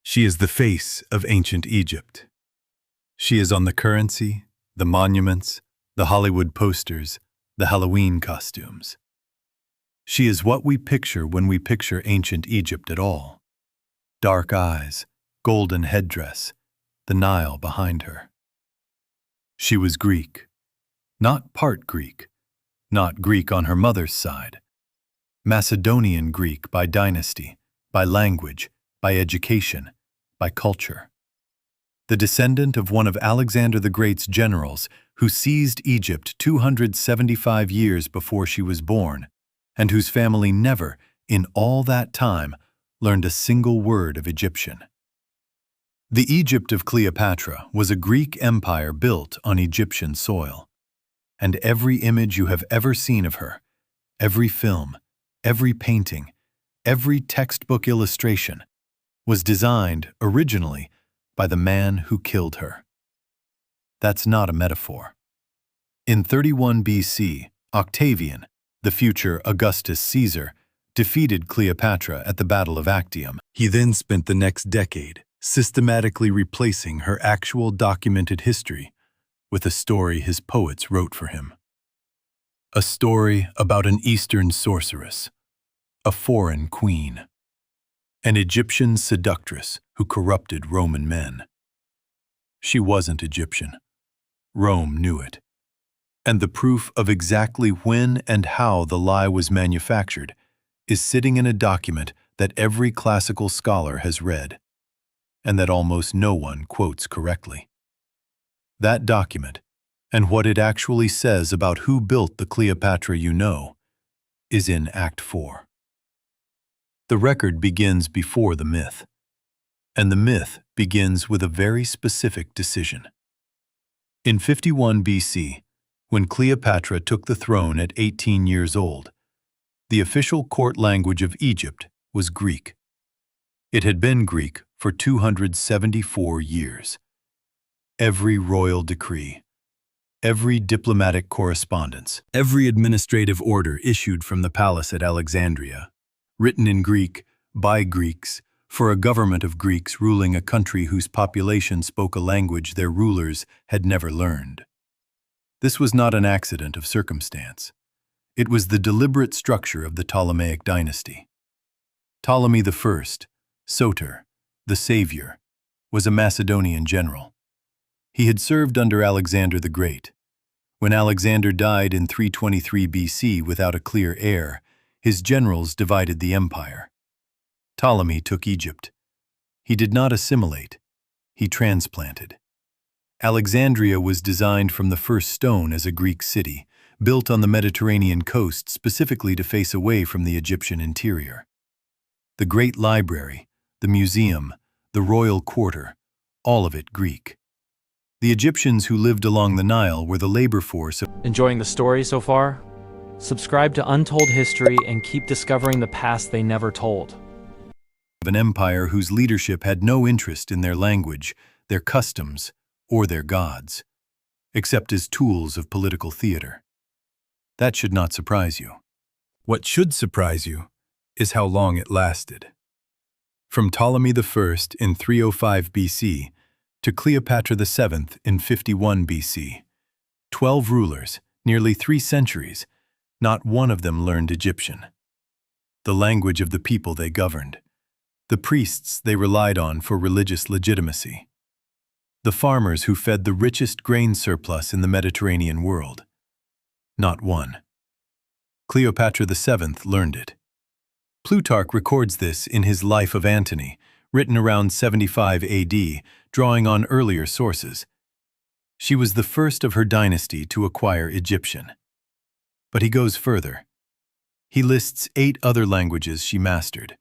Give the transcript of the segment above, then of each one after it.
She is the face of ancient Egypt. She is on the currency, the monuments, the Hollywood posters, the Halloween costumes. She is what we picture when we picture ancient Egypt at all. Dark eyes, golden headdress, the Nile behind her. She was Greek. Not part Greek. Not Greek on her mother's side. Macedonian Greek by dynasty, by language, by education, by culture. The descendant of one of Alexander the Great's generals who seized Egypt 275 years before she was born, and whose family never, in all that time, learned a single word of Egyptian. The Egypt of Cleopatra was a Greek empire built on Egyptian soil, and every image you have ever seen of her, every film, every painting, every textbook illustration, was designed originally by the man who killed her. That's not a metaphor. In 31 BC, Octavian, the future Augustus Caesar, defeated Cleopatra at the Battle of Actium. He then spent the next decade systematically replacing her actual documented history with a story his poets wrote for him. A story about an Eastern sorceress, a foreign queen, an Egyptian seductress who corrupted Roman men. She wasn't Egyptian. Rome knew it. And the proof of exactly when and how the lie was manufactured is sitting in a document that every classical scholar has read, and that almost no one quotes correctly. That document, and what it actually says about who built the Cleopatra you know, is in Act 4. The record begins before the myth, and the myth begins with a very specific decision. In 51 BC, when Cleopatra took the throne at 18 years old, the official court language of Egypt was Greek. It had been Greek for 274 years. Every royal decree, every diplomatic correspondence, every administrative order issued from the palace at Alexandria, written in Greek, by Greeks, for a government of Greeks ruling a country whose population spoke a language their rulers had never learned. This was not an accident of circumstance. It was the deliberate structure of the Ptolemaic dynasty. Ptolemy I, Soter, the savior, was a Macedonian general. He had served under Alexander the Great. When Alexander died in 323 BC without a clear heir, his generals divided the empire. Ptolemy took Egypt. He did not assimilate. He transplanted. Alexandria was designed from the first stone as a Greek city, built on the Mediterranean coast specifically to face away from the Egyptian interior. The Great Library, the museum, the royal quarter, all of it Greek. The Egyptians who lived along the Nile were the labor force of Enjoying the story so far? Subscribe to Untold History and keep discovering the past they never told. an empire whose leadership had no interest in their language, their customs, or their gods, except as tools of political theater. That should not surprise you. What should surprise you is how long it lasted. From Ptolemy I in 305 BC to Cleopatra VII in 51 BC, 12 rulers, nearly 3 centuries, not one of them learned Egyptian, the language of the people they governed, the priests they relied on for religious legitimacy, the farmers who fed the richest grain surplus in the Mediterranean world. Not one. Cleopatra VII learned it. Plutarch records this in his Life of Antony, written around 75 AD, drawing on earlier sources. She was the first of her dynasty to acquire Egyptian. But he goes further. He lists 8 other languages she mastered: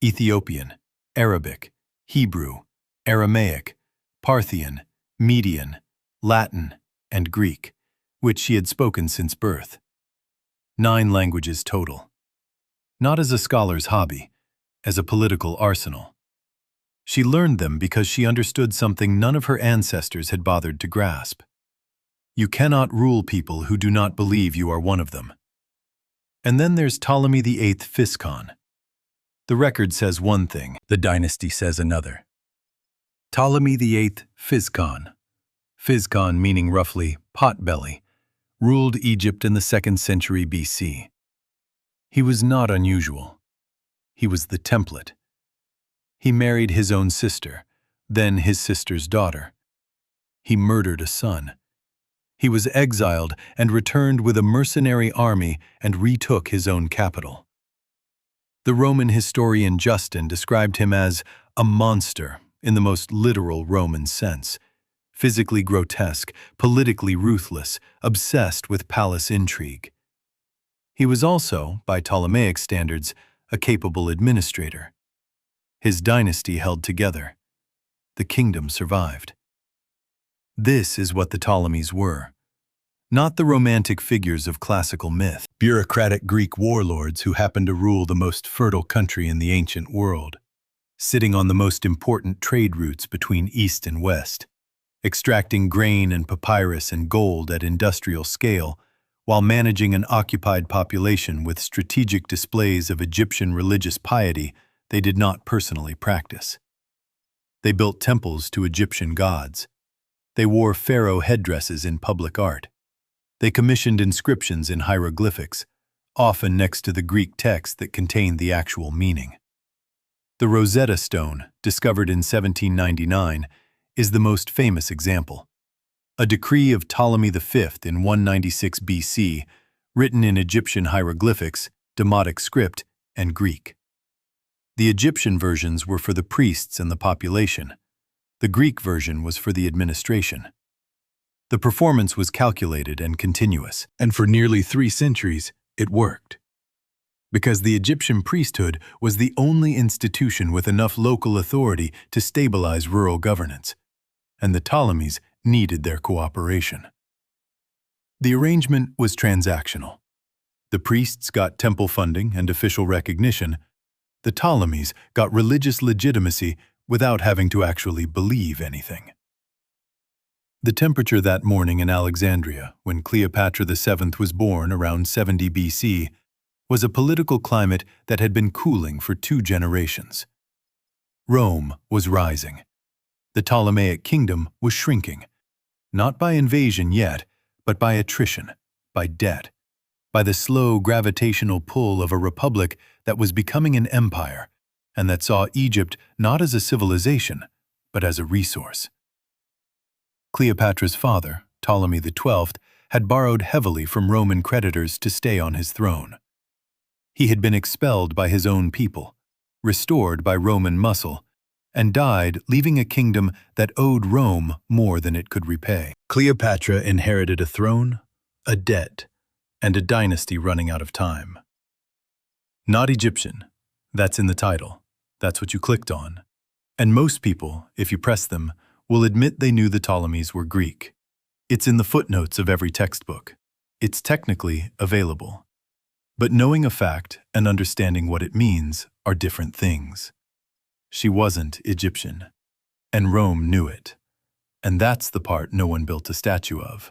Ethiopian, Arabic, Hebrew, Aramaic, Parthian, Median, Latin, and Greek, which she had spoken since birth. 9 languages total. Not as a scholar's hobby, as a political arsenal. She learned them because she understood something none of her ancestors had bothered to grasp. You cannot rule people who do not believe you are one of them. And then there's Ptolemy VIII Physcon. The record says one thing, the dynasty says another. Ptolemy VIII Physcon, Physcon meaning roughly potbelly, ruled Egypt in the 2nd century BC. He was not unusual. He was the template. He married his own sister, then his sister's daughter. He murdered a son. He was exiled and returned with a mercenary army and retook his own capital. The Roman historian Justin described him as a monster in the most literal Roman sense, physically grotesque, politically ruthless, obsessed with palace intrigue. He was also, by Ptolemaic standards, a capable administrator. His dynasty held together. The kingdom survived. This is what the Ptolemies were. Not the romantic figures of classical myth, bureaucratic Greek warlords who happened to rule the most fertile country in the ancient world, sitting on the most important trade routes between East and West, extracting grain and papyrus and gold at industrial scale, while managing an occupied population with strategic displays of Egyptian religious piety they did not personally practice. They built temples to Egyptian gods. They wore pharaoh headdresses in public art. They commissioned inscriptions in hieroglyphics, often next to the Greek text that contained the actual meaning. The Rosetta Stone, discovered in 1799, is the most famous example. A decree of Ptolemy V in 196 BC, written in Egyptian hieroglyphics, Demotic script, and Greek. The Egyptian versions were for the priests and the population. The Greek version was for the administration. The performance was calculated and continuous, and for nearly 3 centuries, it worked. Because the Egyptian priesthood was the only institution with enough local authority to stabilize rural governance, and the Ptolemies needed their cooperation. The arrangement was transactional. The priests got temple funding and official recognition. The Ptolemies got religious legitimacy without having to actually believe anything. The temperature that morning in Alexandria, when Cleopatra VII was born around 70 BC, was a political climate that had been cooling for 2 generations. Rome was rising. The Ptolemaic kingdom was shrinking, not by invasion yet, but by attrition, by debt, by the slow gravitational pull of a republic that was becoming an empire, and that saw Egypt not as a civilization, but as a resource. Cleopatra's father, Ptolemy XII, had borrowed heavily from Roman creditors to stay on his throne. He had been expelled by his own people, restored by Roman muscle, and died leaving a kingdom that owed Rome more than it could repay. Cleopatra inherited a throne, a debt, and a dynasty running out of time. Not Egyptian. That's in the title. That's what you clicked on. And most people, if you press them, will admit they knew the Ptolemies were Greek. It's in the footnotes of every textbook. It's technically available. But knowing a fact and understanding what it means are different things. She wasn't Egyptian, and Rome knew it. And that's the part no one built a statue of.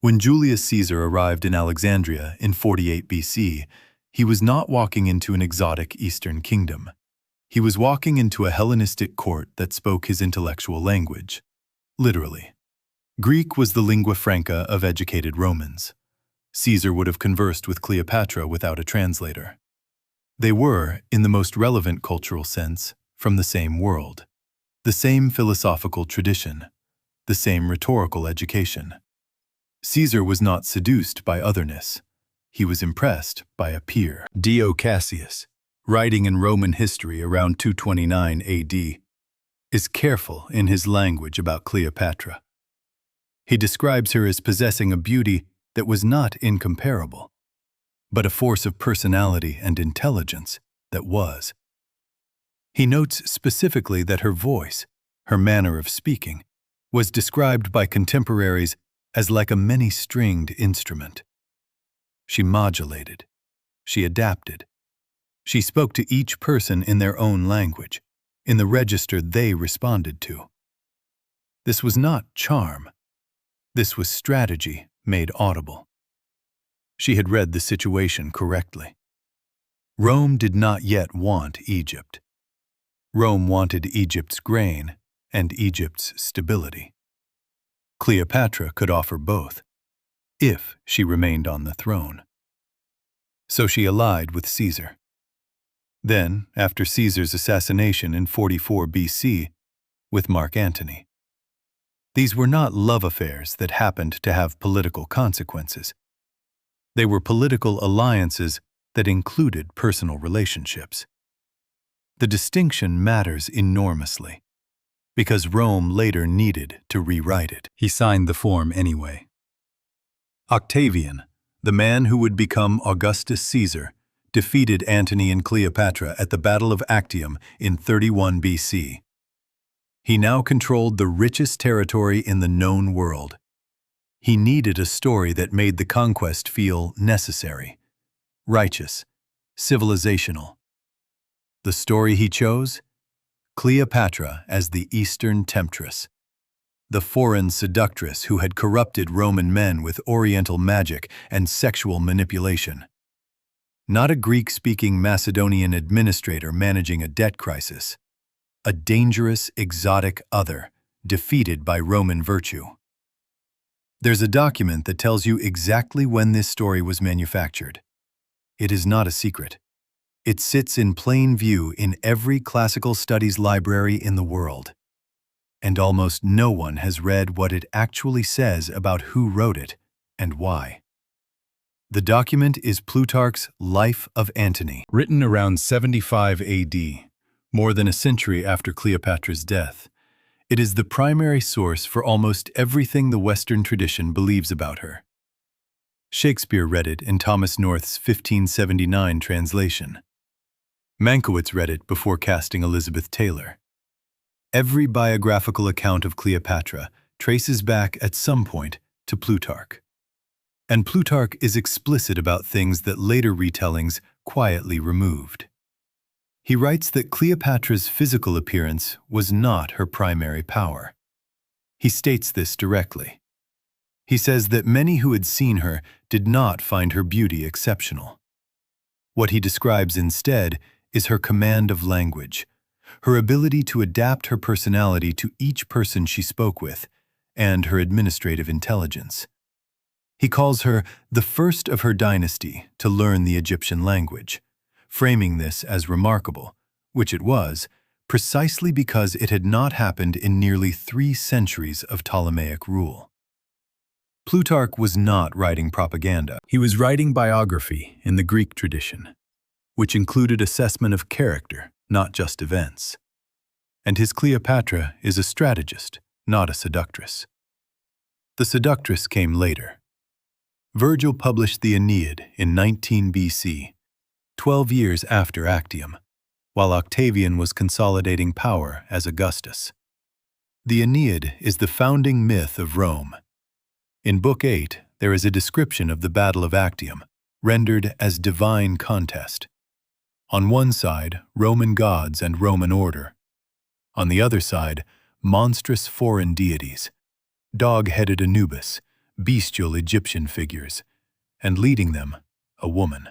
When Julius Caesar arrived in Alexandria in 48 BC, he was not walking into an exotic Eastern kingdom. He was walking into a Hellenistic court that spoke his intellectual language. Literally. Greek was the lingua franca of educated Romans. Caesar would have conversed with Cleopatra without a translator. They were, in the most relevant cultural sense, from the same world, the same philosophical tradition, the same rhetorical education. Caesar was not seduced by otherness. He was impressed by a peer. Dio Cassius, writing in Roman history around 229 AD, is careful in his language about Cleopatra. He describes her as possessing a beauty that was not incomparable, but a force of personality and intelligence that was. He notes specifically that her voice, her manner of speaking, was described by contemporaries as like a many-stringed instrument. She modulated. She adapted. She spoke to each person in their own language, in the register they responded to. This was not charm. This was strategy made audible. She had read the situation correctly. Rome did not yet want Egypt. Rome wanted Egypt's grain, and Egypt's stability. Cleopatra could offer both, if she remained on the throne. So she allied with Caesar. Then, after Caesar's assassination in 44 BC, with Mark Antony. These were not love affairs that happened to have political consequences. They were political alliances that included personal relationships. The distinction matters enormously, because Rome later needed to rewrite it. He signed the form anyway. Octavian, the man who would become Augustus Caesar, defeated Antony and Cleopatra at the Battle of Actium in 31 BC. He now controlled the richest territory in the known world. He needed a story that made the conquest feel necessary, righteous, civilizational. The story he chose? Cleopatra as the Eastern temptress, the foreign seductress who had corrupted Roman men with Oriental magic and sexual manipulation. Not a Greek-speaking Macedonian administrator managing a debt crisis. A dangerous, exotic other, defeated by Roman virtue. There's a document that tells you exactly when this story was manufactured. It is not a secret. It sits in plain view in every classical studies library in the world. And almost no one has read what it actually says about who wrote it and why. The document is Plutarch's Life of Antony, written around 75 AD. More than a century after Cleopatra's death. It is the primary source for almost everything the Western tradition believes about her. Shakespeare read it in Thomas North's 1579 translation. Mankiewicz read it before casting Elizabeth Taylor. Every biographical account of Cleopatra traces back at some point to Plutarch. And Plutarch is explicit about things that later retellings quietly removed. He writes that Cleopatra's physical appearance was not her primary power. He states this directly. He says that many who had seen her did not find her beauty exceptional. What he describes instead is her command of language, her ability to adapt her personality to each person she spoke with, and her administrative intelligence. He calls her the first of her dynasty to learn the Egyptian language, framing this as remarkable, which it was, precisely because it had not happened in nearly 3 centuries of Ptolemaic rule. Plutarch was not writing propaganda. He was writing biography in the Greek tradition, which included assessment of character, not just events. And his Cleopatra is a strategist, not a seductress. The seductress came later. Virgil published the Aeneid in 19 BC, 12 years after Actium, while Octavian was consolidating power as Augustus. The Aeneid is the founding myth of Rome. In Book 8, there is a description of the Battle of Actium, rendered as divine contest. On one side, Roman gods and Roman order. On the other side, monstrous foreign deities, dog-headed Anubis, bestial Egyptian figures, and leading them, a woman.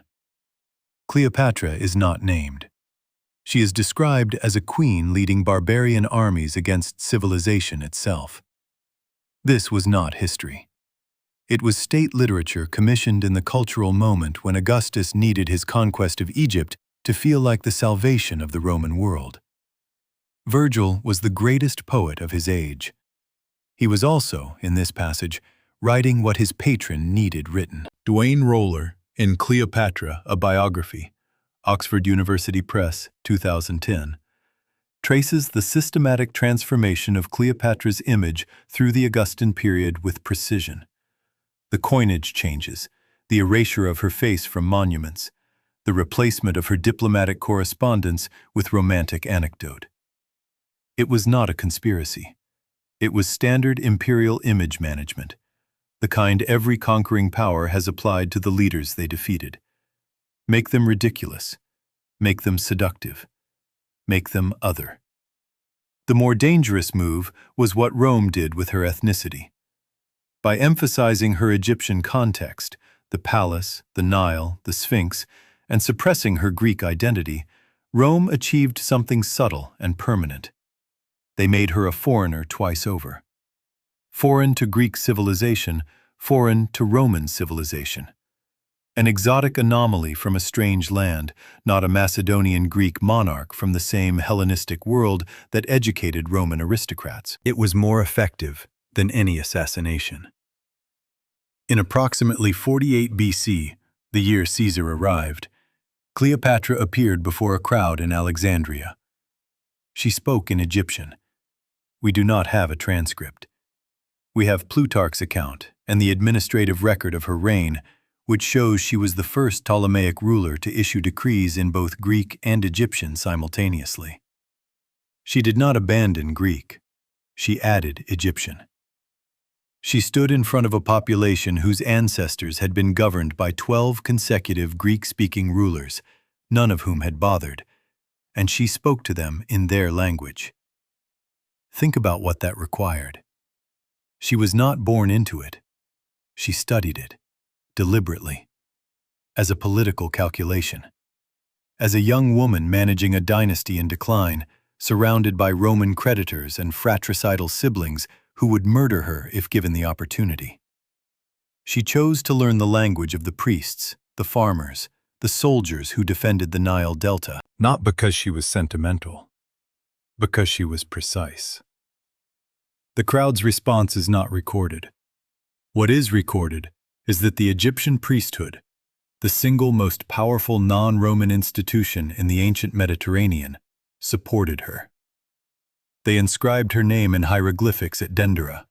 Cleopatra is not named. She is described as a queen leading barbarian armies against civilization itself. This was not history. It was state literature commissioned in the cultural moment when Augustus needed his conquest of Egypt to feel like the salvation of the Roman world. Virgil was the greatest poet of his age. He was also, in this passage, writing what his patron needed written. Duane Roller, in Cleopatra, a Biography, Oxford University Press, 2010, traces the systematic transformation of Cleopatra's image through the Augustan period with precision. The coinage changes, the erasure of her face from monuments, the replacement of her diplomatic correspondence with romantic anecdote. It was not a conspiracy. It was standard imperial image management, the kind every conquering power has applied to the leaders they defeated. Make them ridiculous. Make them seductive. Make them other. The more dangerous move was what Rome did with her ethnicity. By emphasizing her Egyptian context, the palace, the Nile, the Sphinx, and suppressing her Greek identity, Rome achieved something subtle and permanent. They made her a foreigner twice over. Foreign to Greek civilization, foreign to Roman civilization. An exotic anomaly from a strange land, not a Macedonian Greek monarch from the same Hellenistic world that educated Roman aristocrats. It was more effective than any assassination. In approximately 48 BC, the year Caesar arrived, Cleopatra appeared before a crowd in Alexandria. She spoke in Egyptian. We do not have a transcript. We have Plutarch's account and the administrative record of her reign, which shows she was the first Ptolemaic ruler to issue decrees in both Greek and Egyptian simultaneously. She did not abandon Greek. She added Egyptian. She stood in front of a population whose ancestors had been governed by 12 consecutive Greek-speaking rulers, none of whom had bothered, and she spoke to them in their language. Think about what that required. She was not born into it. She studied it, deliberately, as a political calculation. As a young woman managing a dynasty in decline, surrounded by Roman creditors and fratricidal siblings who would murder her if given the opportunity. She chose to learn the language of the priests, the farmers, the soldiers who defended the Nile Delta, not because she was sentimental, because she was precise. The crowd's response is not recorded. What is recorded is that the Egyptian priesthood, the single most powerful non-Roman institution in the ancient Mediterranean, supported her. They inscribed her name in hieroglyphics at Dendera.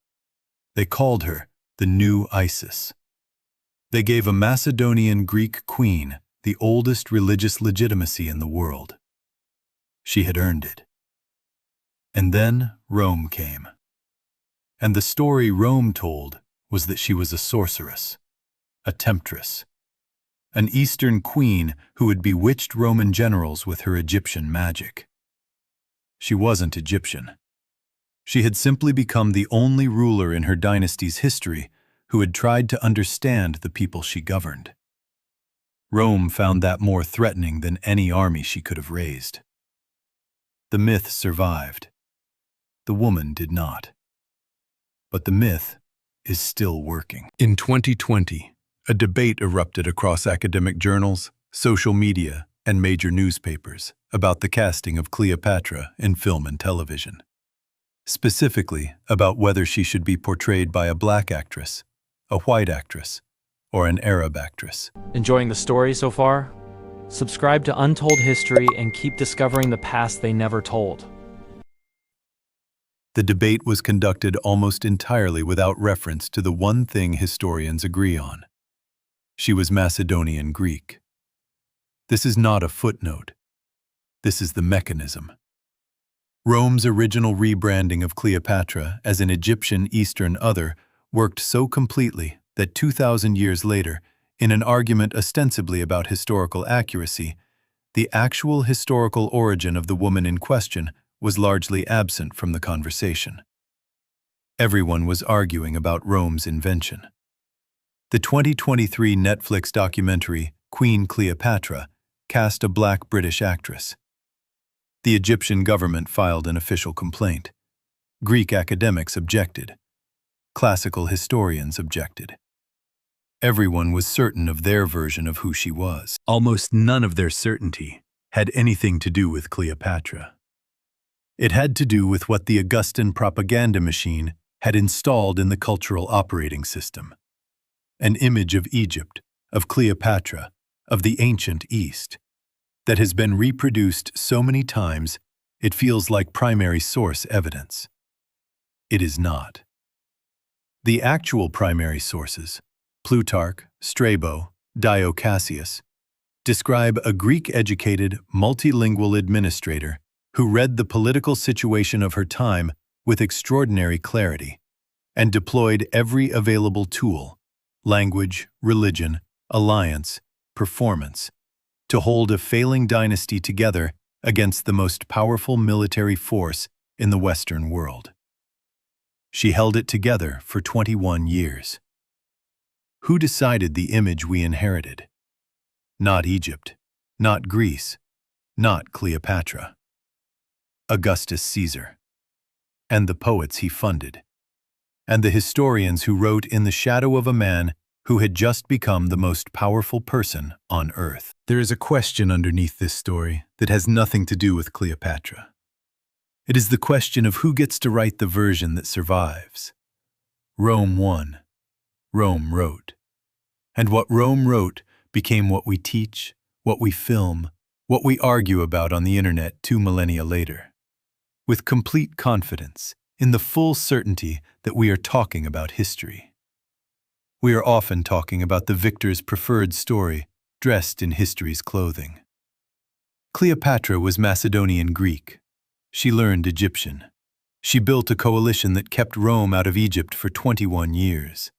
They called her the new Isis. They gave a Macedonian Greek queen the oldest religious legitimacy in the world. She had earned it. And then Rome came. And the story Rome told was that she was a sorceress, a temptress, an Eastern queen who had bewitched Roman generals with her Egyptian magic. She wasn't Egyptian. She had simply become the only ruler in her dynasty's history who had tried to understand the people she governed. Rome found that more threatening than any army she could have raised. The myth survived. The woman did not. But the myth is still working. In 2020, a debate erupted across academic journals, social media, and major newspapers about the casting of Cleopatra in film and television. Specifically about whether she should be portrayed by a black actress, a white actress, or an Arab actress. Enjoying the story so far? Subscribe to Untold History and keep discovering the past they never told. The debate was conducted almost entirely without reference to the one thing historians agree on. She was Macedonian Greek. This is not a footnote. This is the mechanism. Rome's original rebranding of Cleopatra as an Egyptian Eastern other worked so completely that 2,000 years later, in an argument ostensibly about historical accuracy, the actual historical origin of the woman in question was largely absent from the conversation. Everyone was arguing about Rome's invention. The 2023 Netflix documentary, Queen Cleopatra, cast a black British actress. The Egyptian government filed an official complaint. Greek academics objected. Classical historians objected. Everyone was certain of their version of who she was. Almost none of their certainty had anything to do with Cleopatra. It had to do with what the Augustan propaganda machine had installed in the cultural operating system. An image of Egypt, of Cleopatra, of the ancient East, that has been reproduced so many times it feels like primary source evidence. It is not. The actual primary sources, Plutarch, Strabo, Dio Cassius, describe a Greek-educated, multilingual administrator who read the political situation of her time with extraordinary clarity and deployed every available tool, language, religion, alliance, performance, to hold a failing dynasty together against the most powerful military force in the Western world. She held it together for 21 years. Who decided the image we inherited? Not Egypt, not Greece, not Cleopatra. Augustus Caesar. and the poets he funded, and the historians who wrote in the shadow of a man who had just become the most powerful person on earth. There is a question underneath this story that has nothing to do with Cleopatra. It is the question of who gets to write the version that survives. Rome won. Rome wrote. And what Rome wrote became what we teach, what we film, what we argue about on the internet 2 millennia later. With complete confidence, in the full certainty that we are talking about history. We are often talking about the victor's preferred story, dressed in history's clothing. Cleopatra was Macedonian Greek. She learned Egyptian. She built a coalition that kept Rome out of Egypt for 21 years.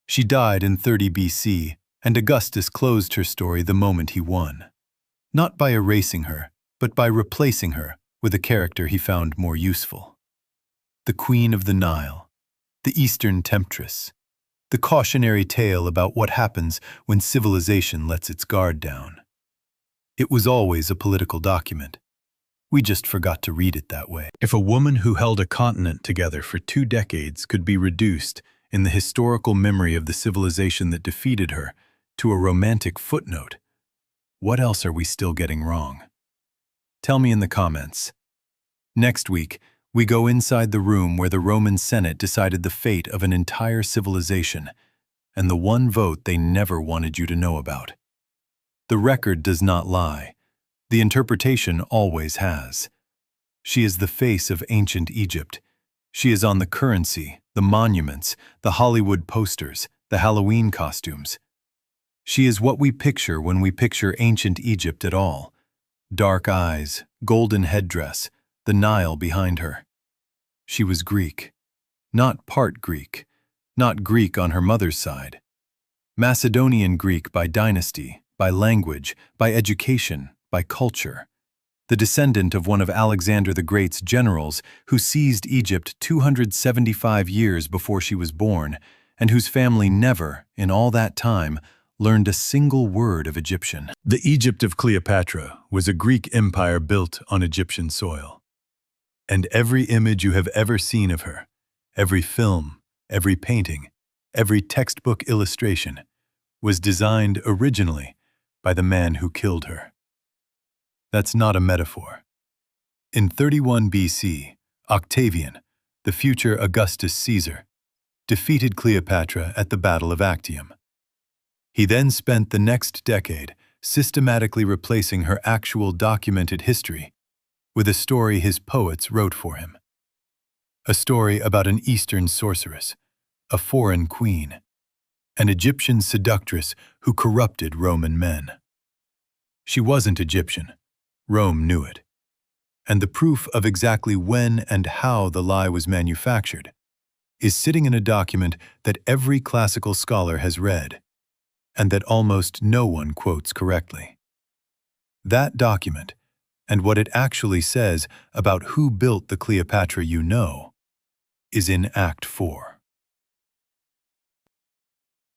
She died in 30 BC, and Augustus closed her story the moment he won. Not by erasing her, but by replacing her with a character he found more useful. The Queen of the Nile, the Eastern Temptress, the cautionary tale about what happens when civilization lets its guard down. It was always a political document. We just forgot to read it that way. If a woman who held a continent together for 2 decades could be reduced in the historical memory of the civilization that defeated her to a romantic footnote, what else are we still getting wrong? Tell me in the comments. Next week, we go inside the room where the Roman Senate decided the fate of an entire civilization, and the one vote they never wanted you to know about. The record does not lie. The interpretation always has. She is the face of ancient Egypt. She is on the currency, the monuments, the Hollywood posters, the Halloween costumes. She is what we picture when we picture ancient Egypt at all. Dark eyes, golden headdress, the Nile behind her. She was Greek. Not part Greek. Not Greek on her mother's side. Macedonian Greek by dynasty, by language, by education, by culture. The descendant of one of Alexander the Great's generals who seized Egypt 275 years before she was born, and whose family never, in all that time, learned a single word of Egyptian. The Egypt of Cleopatra was a Greek empire built on Egyptian soil. And every image you have ever seen of her, every film, every painting, every textbook illustration, was designed originally by the man who killed her. That's not a metaphor. In 31 BC, Octavian, the future Augustus Caesar, defeated Cleopatra at the Battle of Actium. He then spent the next decade systematically replacing her actual documented history with a story his poets wrote for him. A story about an Eastern sorceress, a foreign queen, an Egyptian seductress who corrupted Roman men. She wasn't Egyptian. Rome knew it. And the proof of exactly when and how the lie was manufactured is sitting in a document that every classical scholar has read, and that almost no one quotes correctly. That document, and what it actually says about who built the Cleopatra you know, is in Act 4.